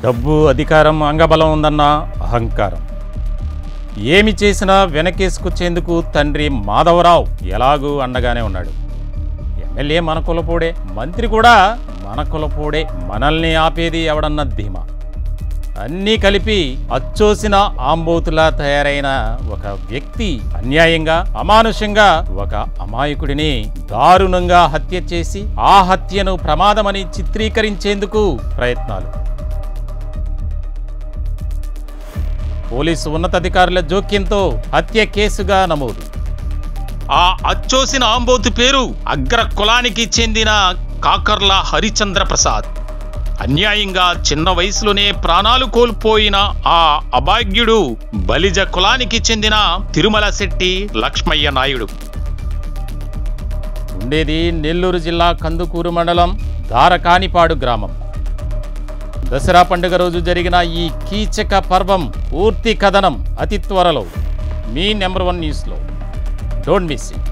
డబ్బు, అధికారం, అంగబలం ఉందన్న అహంకారం. ఏమి చేసినా వెనకేసుకొచ్చేందుకు తండ్రి మాధవరావు ఎలాగూ అండగానే ఉన్నాడు. ఎమ్మెల్యే మన కులపోడే, మంత్రి కూడా మన కులపోడే, మనల్ని ఆపేది ఎవడన్న ధీమా. అన్నీ కలిపి అచ్చోసిన ఆంబోతులా తయారైన ఒక వ్యక్తి అన్యాయంగా, అమానుషంగా ఒక అమాయకుడిని దారుణంగా హత్య చేసి ఆ హత్యను ప్రమాదమని చిత్రీకరించేందుకు ప్రయత్నాలు. పోలీసు ఉన్నతాధికారుల జోక్యంతో హత్య కేసుగా నమోదు. ఆ అచ్చోసిన ఆంబోతు పేరు అగ్ర కులానికి చెందిన కాకర్ల హరిచంద్ర ప్రసాద్. అన్యాయంగా చిన్న వయసులోనే ప్రాణాలు కోల్పోయిన ఆ అభాగ్యుడు బలిజ కులానికి చెందిన తిరుమల శెట్టి లక్ష్మయ్య నాయుడు. ఉండేది నెల్లూరు జిల్లా కందుకూరు మండలం దారకానిపాడు గ్రామం. దసరా పండుగ రోజు జరిగిన ఈ కీచక పర్వం పూర్తి కథనం అతి త్వరలో మీ నెంబర్ 1 న్యూస్లో. Don't miss it.